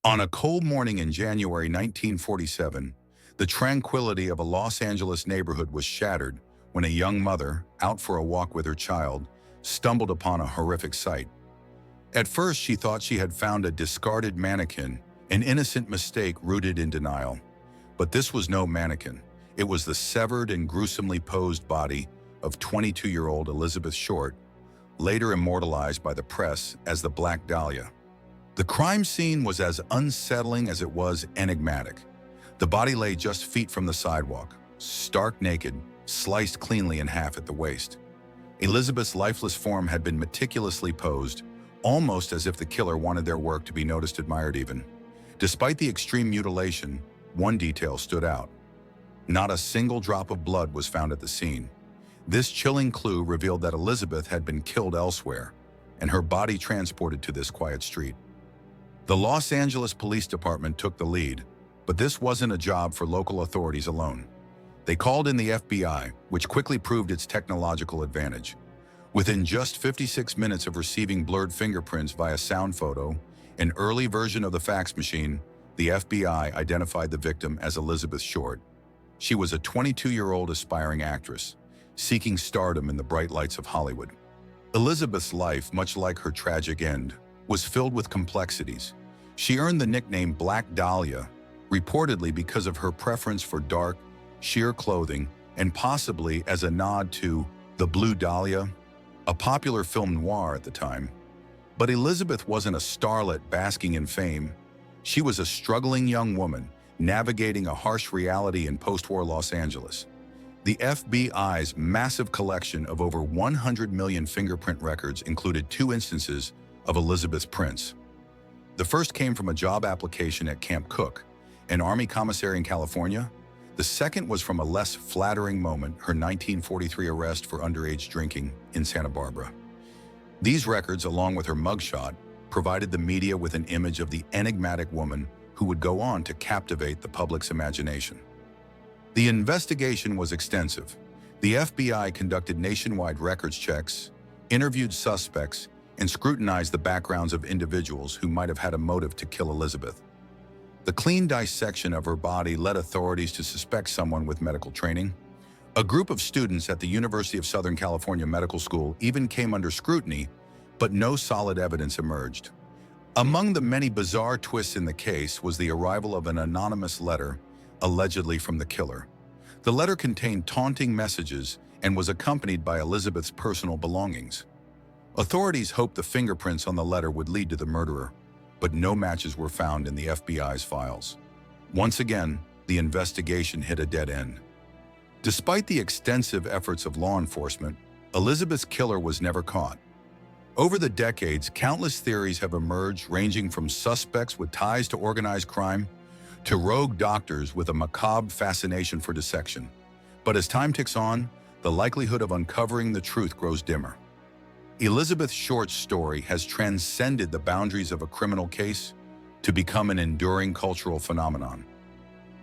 On a cold morning in January 1947, the tranquility of a Los Angeles neighborhood was shattered when a young mother, out for a walk with her child, stumbled upon a horrific sight. At first, she thought she had found a discarded mannequin, an innocent mistake rooted in denial. But this was no mannequin. It was the severed and gruesomely posed body of 22-year-old Elizabeth Short, later immortalized by the press as the Black Dahlia. The crime scene was as unsettling as it was enigmatic. The body lay just feet from the sidewalk, stark naked, sliced cleanly in half at the waist. Elizabeth's lifeless form had been meticulously posed, almost as if the killer wanted their work to be noticed, admired even. Despite the extreme mutilation, one detail stood out. Not a single drop of blood was found at the scene. This chilling clue revealed that Elizabeth had been killed elsewhere, and her body transported to this quiet street. The Los Angeles Police Department took the lead, but this wasn't a job for local authorities alone. They called in the FBI, which quickly proved its technological advantage. Within just 56 minutes of receiving blurred fingerprints via sound photo, an early version of the fax machine, the FBI identified the victim as Elizabeth Short. She was a 22-year-old aspiring actress, seeking stardom in the bright lights of Hollywood. Elizabeth's life, much like her tragic end, was filled with complexities. She earned the nickname Black Dahlia, reportedly because of her preference for dark, sheer clothing, and possibly as a nod to The Blue Dahlia, a popular film noir at the time. But Elizabeth wasn't a starlet basking in fame. She was a struggling young woman navigating a harsh reality in post-war Los Angeles. The FBI's massive collection of over 100 million fingerprint records included two instances of Elizabeth's prints. The first came from a job application at Camp Cook, an Army commissary in California. The second was from a less flattering moment, her 1943 arrest for underage drinking in Santa Barbara. These records, along with her mugshot, provided the media with an image of the enigmatic woman who would go on to captivate the public's imagination. The investigation was extensive. The FBI conducted nationwide records checks, interviewed suspects, and scrutinized the backgrounds of individuals who might have had a motive to kill Elizabeth. The clean dissection of her body led authorities to suspect someone with medical training. A group of students at the University of Southern California Medical School even came under scrutiny, but no solid evidence emerged. Among the many bizarre twists in the case was the arrival of an anonymous letter, allegedly from the killer. The letter contained taunting messages and was accompanied by Elizabeth's personal belongings. Authorities hoped the fingerprints on the letter would lead to the murderer, but no matches were found in the FBI's files. Once again, the investigation hit a dead end. Despite the extensive efforts of law enforcement, Elizabeth's killer was never caught. Over the decades, countless theories have emerged, ranging from suspects with ties to organized crime to rogue doctors with a macabre fascination for dissection. But as time ticks on, the likelihood of uncovering the truth grows dimmer. Elizabeth Short's story has transcended the boundaries of a criminal case to become an enduring cultural phenomenon.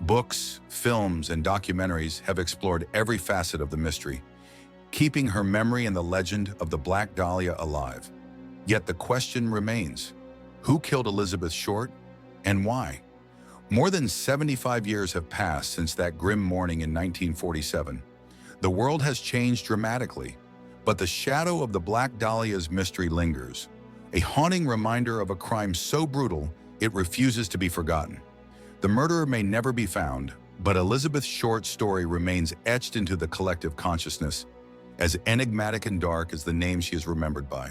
Books, films, and documentaries have explored every facet of the mystery, keeping her memory and the legend of the Black Dahlia alive. Yet the question remains: who killed Elizabeth Short and why? More than 75 years have passed since that grim morning in 1947. The world has changed dramatically, but the shadow of the Black Dahlia's mystery lingers, a haunting reminder of a crime so brutal it refuses to be forgotten. The murderer may never be found, but Elizabeth Short's story remains etched into the collective consciousness, as enigmatic and dark as the name she is remembered by.